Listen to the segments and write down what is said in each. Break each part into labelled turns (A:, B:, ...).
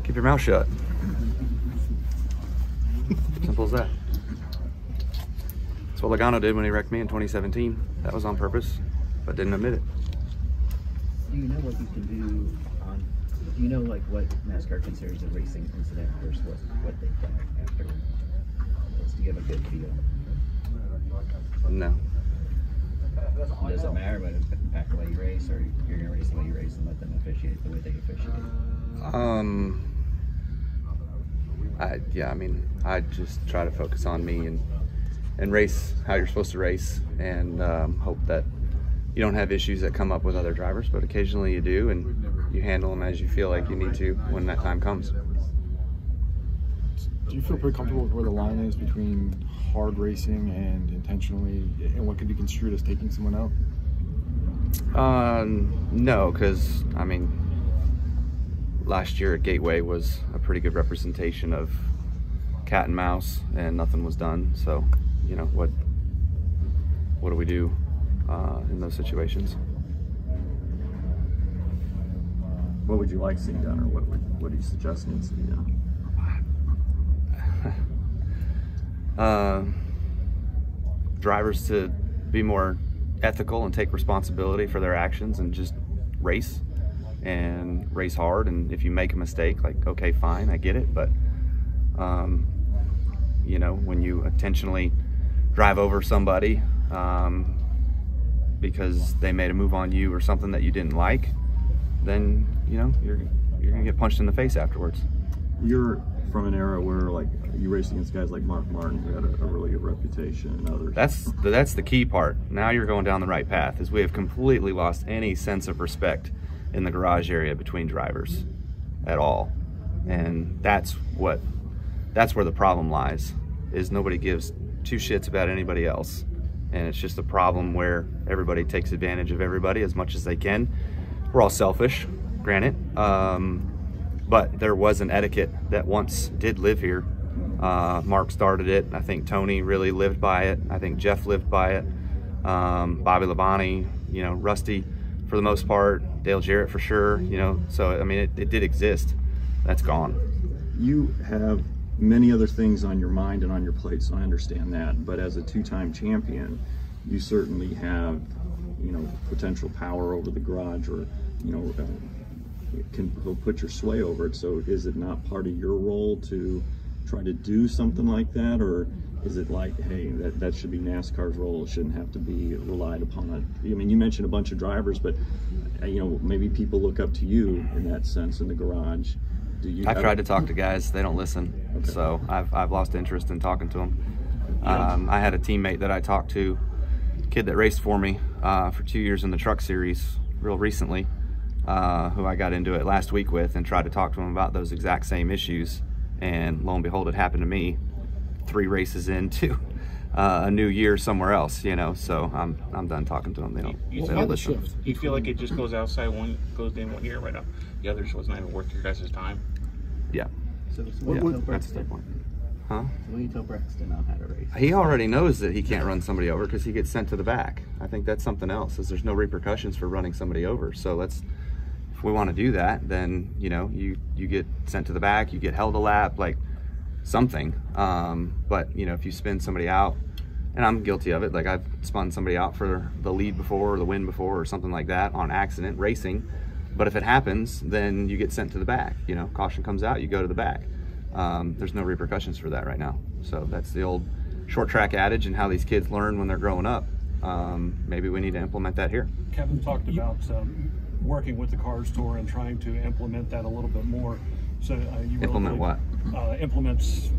A: keep your mouth shut. Simple as that. That's what Logano did when he wrecked me in 2017. That was on purpose, but didn't admit it.
B: Do you know what you can do on, do you know like what NASCAR considers a racing incident versus what they've done after, just to give a good feel?
A: No.
B: Does it matter what impact the way you race, or you're going to race the way you race and let them officiate the way they officiate?
A: Yeah, I mean, I just try to focus on me and race how you're supposed to race, and hope that you don't have issues that come up with other drivers, but occasionally you do, and you handle them as you feel like you need to when that time comes.
C: Do you feel pretty comfortable with where the line is between hard racing and intentionally, and what could be construed as taking someone out?
A: No, because I mean, last year at Gateway was a pretty good representation of cat and mouse, and nothing was done. So, you know, what do we do in those situations?
D: What would you like to see done, or what do you suggest needs to be done?
A: Drivers to be more ethical and take responsibility for their actions, and just race hard. And if you make a mistake, like, okay, fine, I get it, but you know, when you intentionally drive over somebody because they made a move on you or something that you didn't like, then, you know, you're gonna get punched in the face afterwards.
D: You're from an era where, like, you raced against guys like Mark Martin, who had a really good reputation, and others.
A: That's the key part. Now you're going down the right path, is we have completely lost any sense of respect in the garage area between drivers at all. And that's where the problem lies, is nobody gives two shits about anybody else. And it's just a problem where everybody takes advantage of everybody as much as they can. We're all selfish, granted. But there was an etiquette that once did live here. Mark started it. I think Tony really lived by it. I think Jeff lived by it. Bobby Labonte, you know, Rusty for the most part, Dale Jarrett for sure, you know. So, I mean, it did exist. That's gone.
D: You have many other things on your mind and on your plate, so I understand that. But as a two-time champion, you certainly have, you know, potential power over the garage, or, you know, can put your sway over it. So is it not part of your role to try to do something like that, or is it like, hey, that should be NASCAR's role, it shouldn't have to be relied upon? I mean, you mentioned a bunch of drivers, but, you know, maybe people look up to you in that sense in the garage.
A: I've tried to talk to guys, they don't listen. Okay. So I've lost interest in talking to them. I had a teammate that I talked to, a kid that raced for me for 2 years in the truck series real recently, who I got into it last week with, and tried to talk to him about those exact same issues. And lo and behold, it happened to me 3 races into a new year somewhere else, you know. So I'm done talking to them. They don't listen.
E: You feel like it just goes outside, one goes in 1 year, right now the others wasn't even worth your guys' time?
A: Yeah.
B: So
A: that's the point. Huh?
B: So when you tell Braxton how to race?
A: He already knows that he can't run somebody over because he gets sent to the back. I think that's something else, is there's no repercussions for running somebody over. So if we want to do that, then, you know, you get sent to the back, you get held a lap, like something. But, you know, if you spin somebody out, and I'm guilty of it, like I've spun somebody out for the lead before, or the win before, or something like that on accident racing. But if it happens, then you get sent to the back. You know, caution comes out, you go to the back. There's no repercussions for that right now. So that's the old short track adage, and how these kids learn when they're growing up. Maybe we need to implement that here.
F: Kevin talked about working with the car store and trying to implement that a little bit more. So you
A: implement what?
F: Implements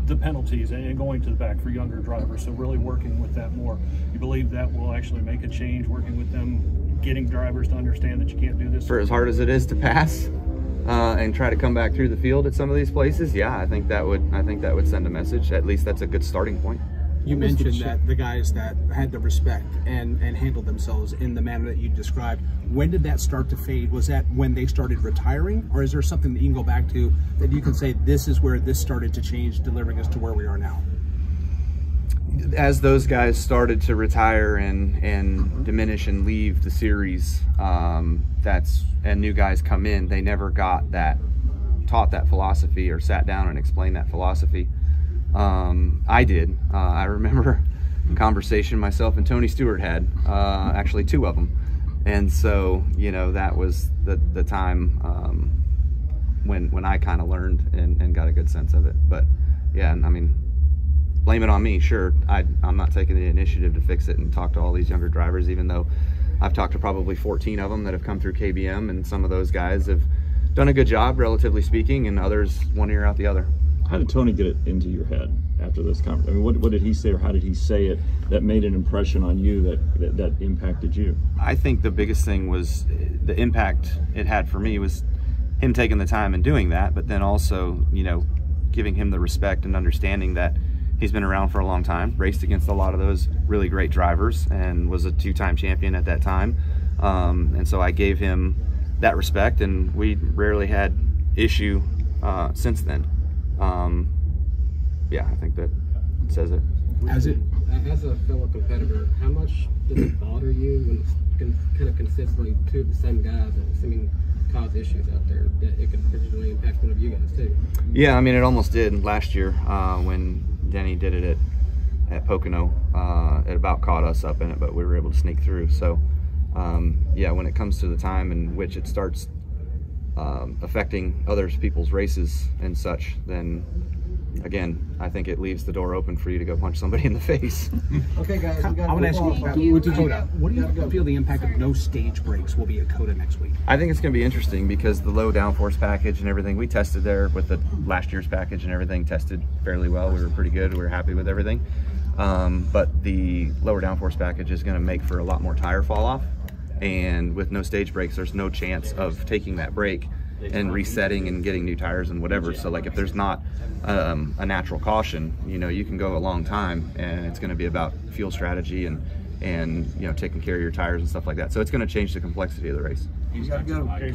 F: the penalties and going to the back for younger drivers. So really working with that more. You believe that will actually make a change, working with them, getting drivers to understand that you can't do this? For
A: as hard as it is to pass and try to come back through the field at some of these places, yeah, I think that would send a message. At least that's a good starting point.
G: You mentioned that the guys that had the respect and handled themselves in the manner that you described, when did that start to fade? Was that when they started retiring, or is there something that you can go back to that you can say this is where this started to change, delivering us to where we are now?
A: As those guys started to retire and diminish and leave the series, and new guys come in, they never got that taught that philosophy or sat down and explained that philosophy. I did. I remember a conversation myself and Tony Stewart had, actually 2 of them. And so, you know, that was the time when I kind of learned and got a good sense of it. But yeah, I mean, blame it on me, sure. I'm not taking the initiative to fix it and talk to all these younger drivers, even though I've talked to probably 14 of them that have come through KBM, and some of those guys have done a good job, relatively speaking, and others one ear out the other.
D: How did Tony get it into your head after this conference? I mean, what did he say, or how did he say it that made an impression on you that impacted you?
A: I think the biggest thing was the impact it had for me was him taking the time and doing that, but then also, you know, giving him the respect and understanding that he's been around for a long time, raced against a lot of those really great drivers, and was a 2-time champion at that time. And so I gave him that respect, and we rarely had issue since then. Yeah, I think that says it.
H: As a fellow competitor, how much does it bother you when it's kind of consistently 2 of the same guys that seeming cause issues out there, that it could potentially impact one of you guys too?
A: Yeah, I mean, it almost did last year when Denny did it at Pocono. It about caught us up in it, but we were able to sneak through. So yeah, when it comes to the time in which it starts affecting other people's races and such, then again, I think it leaves the door open for you to go punch somebody in the face.
H: Okay, guys, we got
G: I want to ask you about COTA. What do you feel the impact of no stage breaks will be at COTA next week?
A: I think it's going to be interesting because the low downforce package and everything we tested there with the last year's package and everything tested fairly well. We were pretty good. We were happy with everything. But the lower downforce package is going to make for a lot more tire fall off. And with no stage brakes, there's no chance of taking that brake and resetting and getting new tires and whatever. So like if there's not a natural caution, you know, you can go a long time, and it's going to be about fuel strategy and you know, taking care of your tires and stuff like that. So it's going to change the complexity of the race.
F: He's got to go.